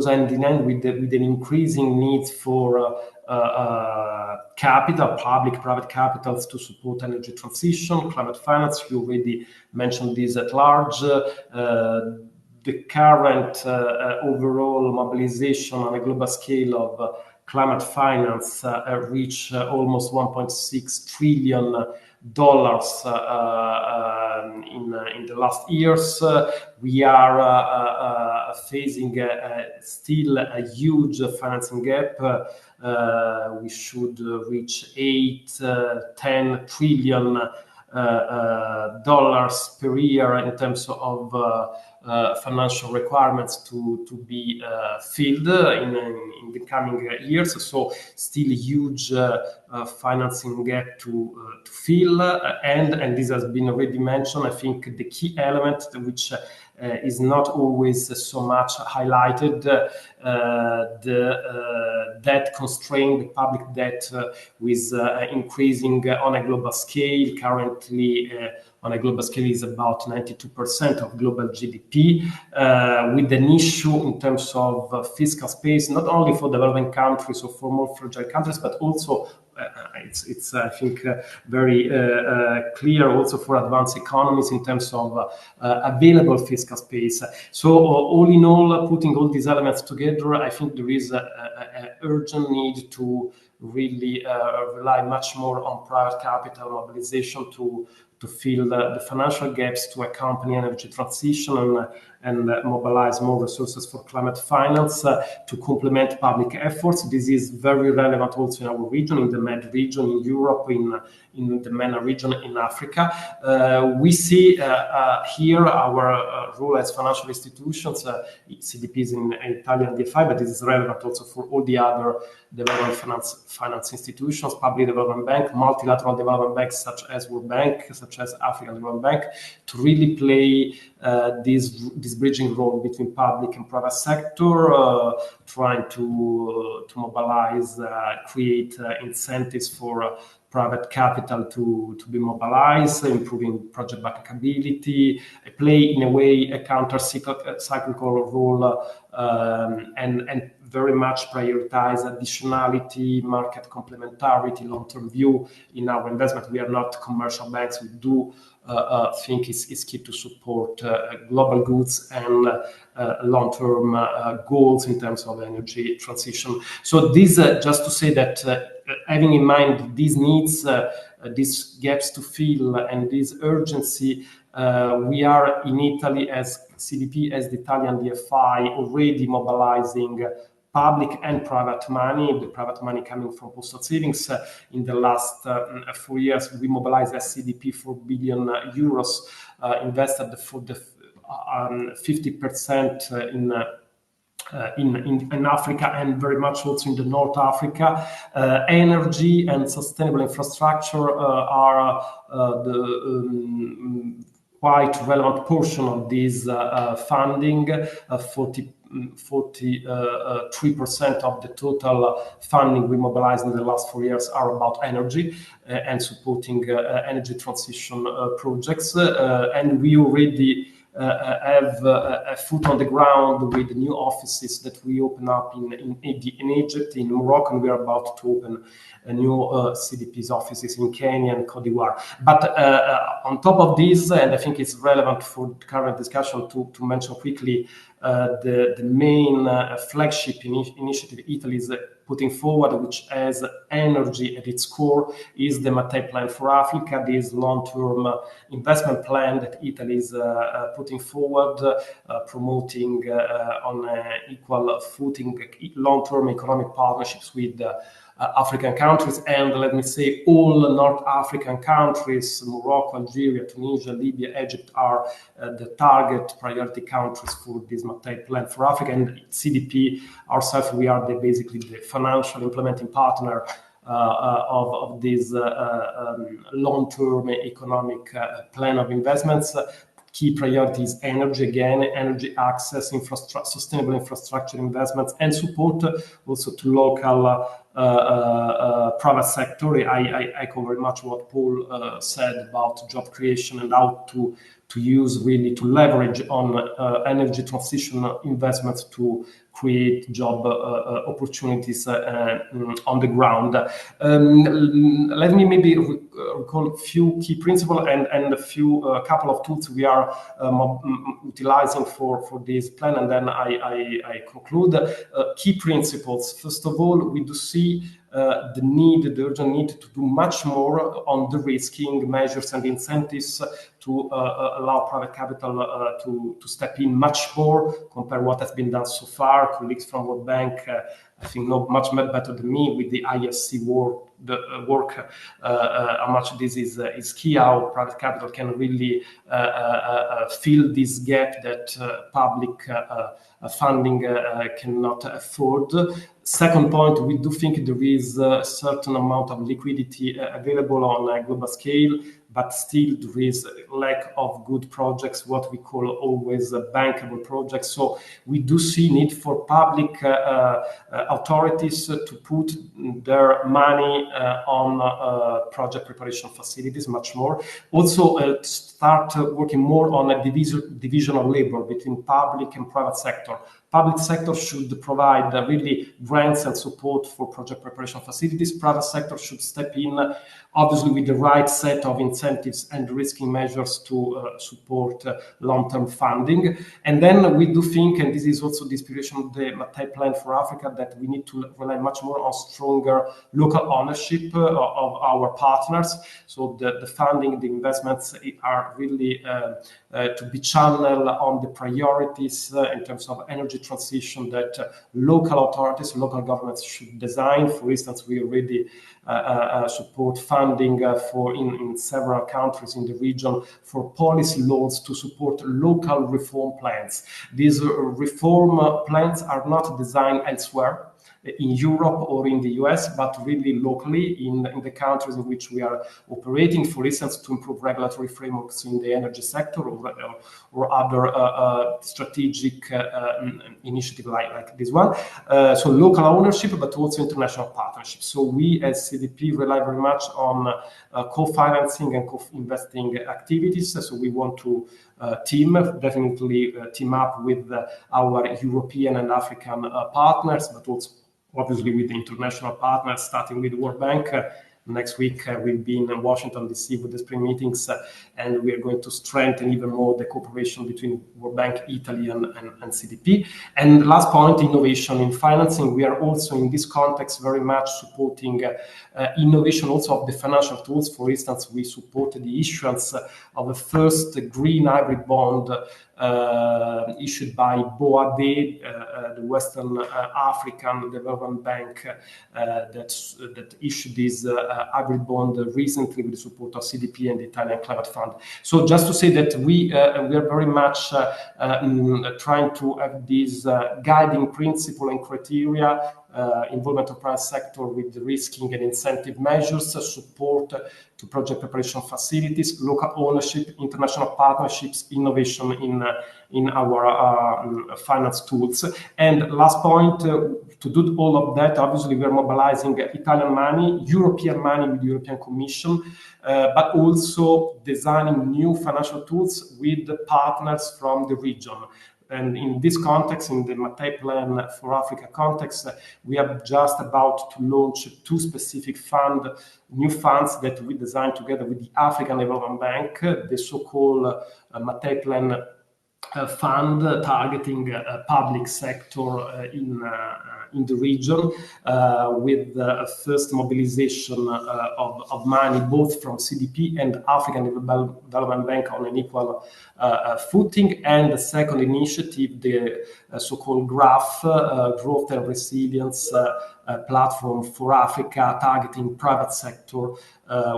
Speaker 6: hand in hand with an increasing need for capital, private capitals, to support energy transition, climate finance. You already mentioned this at large. The current overall mobilization on a global scale of climate finance reached almost $1.6 trillion in the last years. We are facing still a huge financing gap. We should reach 8-10 trillion dollars per year in terms of financial requirements to be filled in the coming years. So still a huge financing gap to fill. And this has been already mentioned. I think the key element which is not always so much highlighted, the debt constraint, the public debt with increasing on a global scale. Currently, on a global scale is about 92% of global GDP, with an issue in terms of fiscal space, not only for developing countries or for more fragile countries, but also it's I think very clear also for advanced economies in terms of available fiscal space. So all in all, putting all these elements together, I think there is an urgent need to really rely much more on private capital mobilization to fill the financial gaps to accompany energy transition and mobilize more resources for climate finance to complement public efforts. This is very relevant also in our region, in the Med region, in Europe, in the MENA region, in Africa. We see here our role as financial institutions, CDPs in Italy and DFI, but this is relevant also for all the other development finance institutions, public development bank, multilateral development banks such as World Bank, such as African Development Bank, to really play this bridging role between public and private sector, trying to mobilize, create incentives for private capital to be mobilized, improving project bankability, play in a way a counter-cyclical role, and very much prioritize additionality, market complementarity, long-term view in our investment. We are not commercial banks. We do think it's key to support global goods and long-term goals in terms of energy transition. So this just to say that having in mind these needs, these gaps to fill, and this urgency, we are in Italy as CDP, as the Italian DFI, already mobilizing public and private money, the private money coming from postal savings. In the last 4 years, we mobilized as CDP 4 billion euros, invested for the 50% in Africa and very much also in the North Africa. Energy and sustainable infrastructure are the quite relevant portion of this funding. 43% of the total funding we mobilized in the last 4 years are about energy and supporting energy transition projects. And we already have a foot on the ground with the new offices that we open up in Egypt, in Morocco, and we are about to open a new CDP's offices in Kenya and Cote d'Ivoire. But on top of this, and I think it's relevant for the current discussion to mention quickly, the main flagship initiative Italy is putting forward, which has energy at its core, is the Mattei Plan for Africa, this long-term investment plan that Italy is putting forward, promoting on equal footing long-term economic partnerships with African countries, and let me say all North African countries, Morocco, Algeria, Tunisia, Libya, Egypt are the target priority countries for this Mattei Plan for Africa. And CDP ourselves, we are basically the financial implementing partner of this long-term economic plan of investments. Key priorities: energy, again, energy access, sustainable infrastructure investments, and support also to local private sector. I echo very much what Paul said about job creation and how to use, really to leverage on energy transition investments to create job opportunities on the ground. Let me maybe recall a few key principles and a couple of tools we are utilizing for this plan, and then I conclude. Key principles. First of all, we do see the urgent need to do much more on the de-risking measures and incentives to allow private capital to step in much more compared to what has been done so far. Colleagues from World Bank, I think, know much better than me with the IFC work the work, how much this is key, how private capital can really fill this gap that public funding cannot afford. Second point, we do think there is a certain amount of liquidity available on a global scale, but still there is a lack of good projects, what we call always bankable projects. So we do see need for public authorities to put their money on project preparation facilities much more. Also start working more on a division of labor between public and private sector. Public sector should provide really grants and support for project preparation facilities. Private sector should step in, obviously with the right set of incentives and risking measures to support long-term funding. And then we do think, and this is also the inspiration of the Mattei Plan for Africa, that we need to rely much more on stronger local ownership of our partners. So the funding, the investments are really to be channeled on the priorities in terms of energy transition that local authorities, local governments should design. For instance, we already support funding for in several countries in the region for policy loans to support local reform plans. These reform plans are not designed elsewhere in Europe or in the US, but really locally in the countries in which we are operating, for instance, to improve regulatory frameworks in the energy sector or other strategic initiative like this one. So local ownership, but also international partnerships. So we as CDP rely very much on co-financing and co-investing activities. So we want to definitely team up with our European and African partners, but also obviously with the international partners, starting with the World Bank. Next week, we'll be in Washington, D.C. with the spring meetings, and we are going to strengthen even more the cooperation between World Bank, Italy, and CDP. And last point, innovation in financing. We are also in this context very much supporting innovation also of the financial tools. For instance, we supported the issuance of the first green hybrid bond issued by BOAD, the Western African Development Bank, that issued this hybrid bond recently with the support of CDP and the Italian Climate Fund. So just to say that we are very much trying to have this guiding principle and criteria, involvement of private sector with the risking and incentive measures, support to project preparation facilities, local ownership, international partnerships, innovation in our finance tools. And last point, to do all of that, obviously we are mobilizing Italian money, European money with the European Commission, but also designing new financial tools with the partners from the region. And in this context, in the Mattei Plan for Africa context, we are just about to launch two specific new funds that we designed together with the African Development Bank, the so-called Mattei Plan fund targeting public sector in the region, with the first mobilization of money both from CDP and African Development Bank on an equal footing, and the second initiative, the so-called GRAF, Growth and Resilience platform for Africa, targeting private sector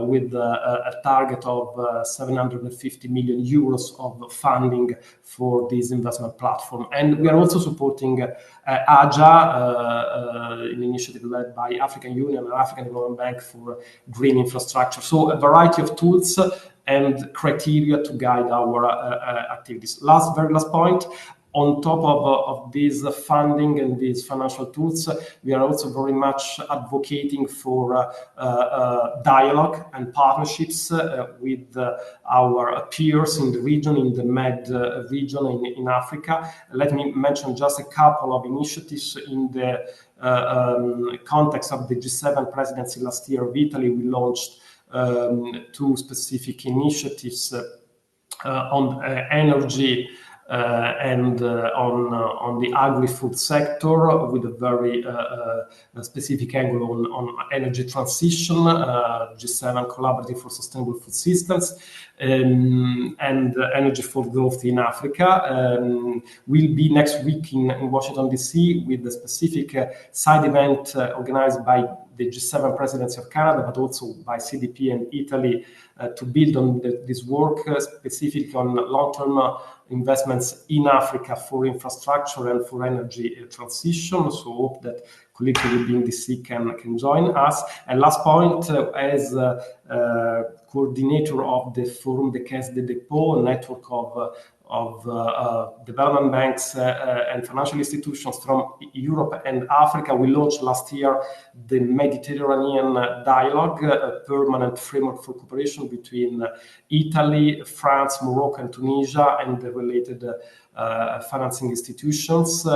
Speaker 6: with a target of 750 million euros of funding for this investment platform. And we are also supporting AJA, an initiative led by African Union and African Development Bank for green infrastructure. So a variety of tools and criteria to guide our activities. Very last point. On top of this funding and these financial tools, we are also very much advocating for dialogue and partnerships with our peers in the region, in the Med region in Africa. Let me mention just a couple of initiatives in the context of the G7 presidency last year of Italy. We launched two specific initiatives on energy and on the agri-food sector, with a very specific angle on energy transition, G7 Collaborative for Sustainable Food Systems, and energy for growth in Africa. We'll be next week in Washington, D.C. with a specific side event organized by the G7 presidency of Canada, but also by CDP and Italy to build on this work, specifically on long-term investments in Africa for infrastructure and for energy transition. So hope that colleagues within DC can join us. And last point, as coordinator of the Forum des Caisses de Dépôt, a network of development banks and financial institutions from Europe and Africa, we launched last year the Mediterranean Dialogue, a permanent framework for cooperation between Italy, France, Morocco, and Tunisia, and the related financing institutions,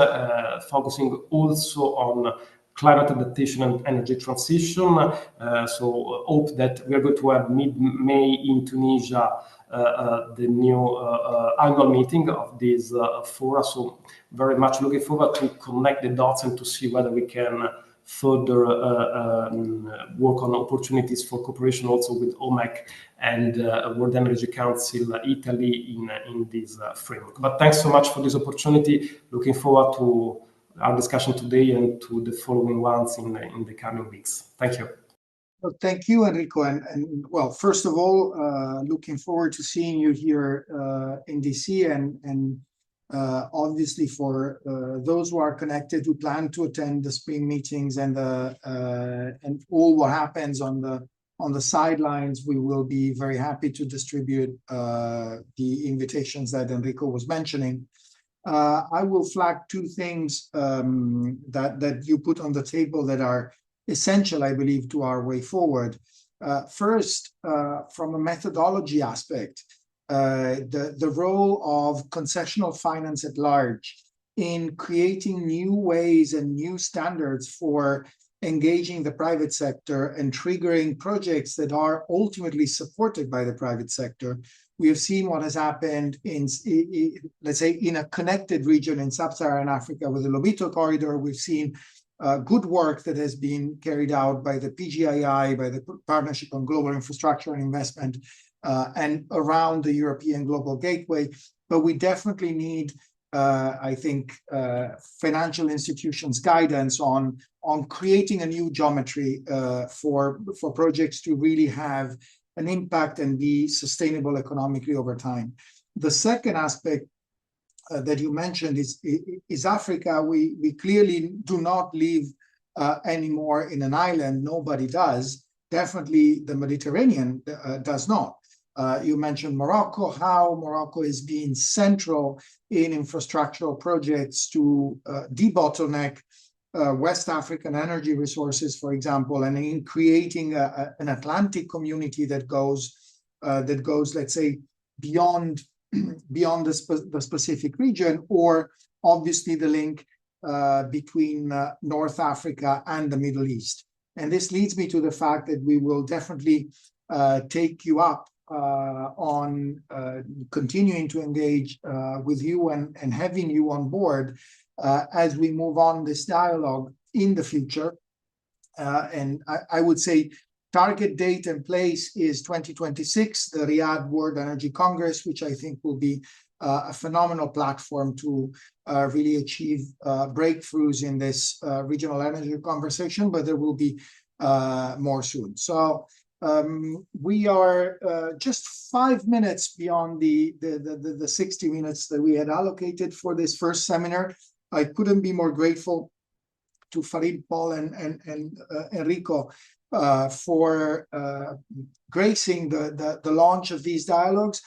Speaker 6: focusing also on climate adaptation and energy transition. So hope that we are going to have mid-May in Tunisia the new annual meeting of this fora. So very much looking forward to connect the dots and to see whether we can further work on opportunities for cooperation also with OMEC and World Energy Council Italy in this framework. But thanks so much for this opportunity. Looking forward to our discussion today and to the following ones in the coming weeks. Thank you.
Speaker 3: Well, thank you, Enrico. And well, first of all, looking forward to seeing you here in DC, and obviously for those who are connected who plan to attend the spring meetings and all what happens on the sidelines, we will be very happy to distribute the invitations that Enrico was mentioning. I will flag two things that you put on the table that are essential, I believe, to our way forward. First, from a methodology aspect, the role of concessional finance at large in creating new ways and new standards for engaging the private sector and triggering projects that are ultimately supported by the private sector. We have seen what has happened in, let's say, in a connected region in sub-Saharan Africa with the Lobito corridor. We've seen good work that has been carried out by the PGII, by the Partnership on Global Infrastructure and Investment, and around the European Global Gateway. But we definitely need, I think, financial institutions' guidance on creating a new geometry for projects to really have an impact and be sustainable economically over time. The second aspect that you mentioned is Africa. We clearly do not live anymore in an island. Nobody does. Definitely the Mediterranean does not. You mentioned Morocco, how Morocco is being central in infrastructural projects to debottleneck West African energy resources, for example, and in creating an Atlantic community that goes, let's say, beyond the specific region, or obviously the link between North Africa and the Middle East. And this leads me to the fact that we will definitely take you up on continuing to engage with you and having you on board as we move on this dialogue in the future. And I would say target date and place is 2026, the Riyadh World Energy Congress, which I think will be a phenomenal platform to really achieve breakthroughs in this regional energy conversation, but there will be more soon. So we are just 5 minutes beyond the 60 minutes that we had allocated for this first seminar. I couldn't be more grateful to Farid, Paul, and Enrico for gracing the launch of these dialogues.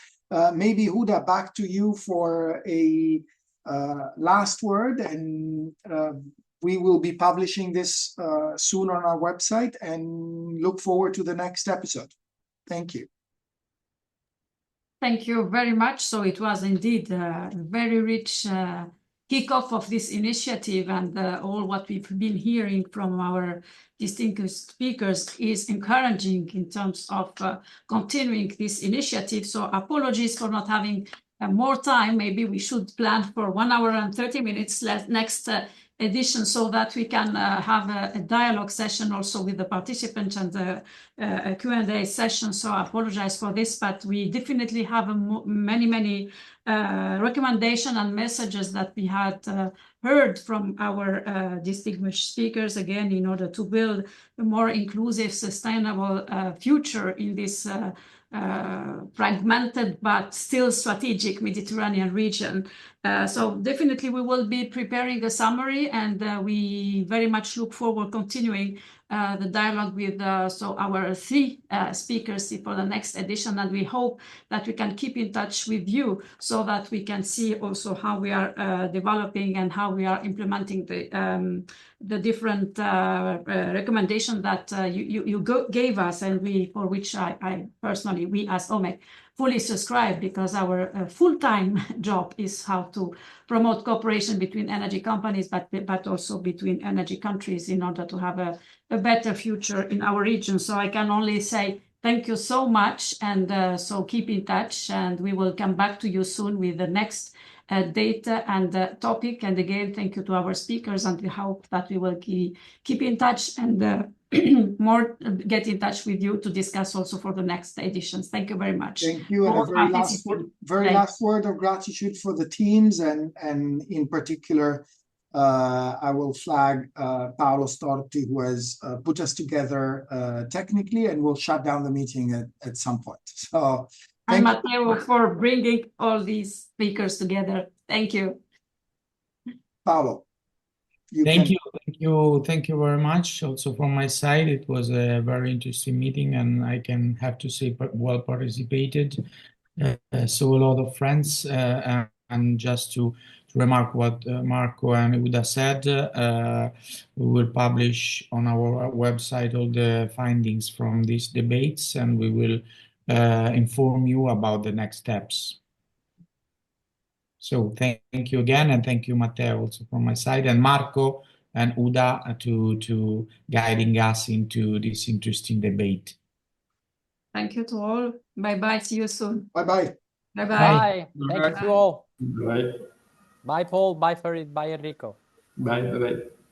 Speaker 3: Maybe Huda, back to you for a last word, and we will be publishing this soon on our website, and look forward to the next episode. Thank you.
Speaker 2: Thank you very much. So it was indeed a very rich kickoff of this initiative, and all what we've been hearing from our distinguished speakers is encouraging in terms of continuing this initiative. So apologies for not having more time. Maybe we should plan for 1 hour and 30 minutes next edition, so that we can have a dialogue session also with the participants and a Q&A session. So I apologize for this, but we definitely have many recommendations and messages that we had heard from our distinguished speakers, again, in order to build a more inclusive, sustainable future in this fragmented but still strategic Mediterranean region. So definitely we will be preparing a summary, and we very much look forward continuing the dialogue with our three speakers for the next edition, and we hope that we can keep in touch with you so that we can see also how we are developing and how we are implementing the different recommendations that you gave us, and for which I personally, we as OMEC, fully subscribe, because our full-time job is how to promote cooperation between energy companies, but also between energy countries, in order to have a better future in our region. So I can only say thank you so much, and so keep in touch, and we will come back to you soon with the next data and topic. And again, thank you to our speakers, and we hope that we will keep in touch and more get in touch with you to discuss also for the next editions. Thank you very much.
Speaker 3: Thank you, and a very last word of gratitude for the teams, and in particular, I will flag Paolo Storti, who has put us together technically, and will shut down the meeting at some point. So,
Speaker 2: and Matteo for bringing all these speakers together. Thank you.
Speaker 3: Paolo.
Speaker 1: Thank you very much. Also from my side, it was a very interesting meeting, and I can have to say well participated. So a lot of friends, and just to remark what Marco and Uda said, we will publish on our website all the findings from these debates, and we will inform you about the next steps. So thank you again, and thank you, Matteo, also from my side, and Marco and Uda to guiding us into this interesting debate.
Speaker 2: Thank you to all. Bye-bye. See you soon.
Speaker 3: Bye-bye.
Speaker 2: Bye-bye.
Speaker 7: Thank you to all.
Speaker 6: Bye.
Speaker 7: Bye, Paul. Bye, Farid. Bye, Enrico.
Speaker 6: Bye. Bye.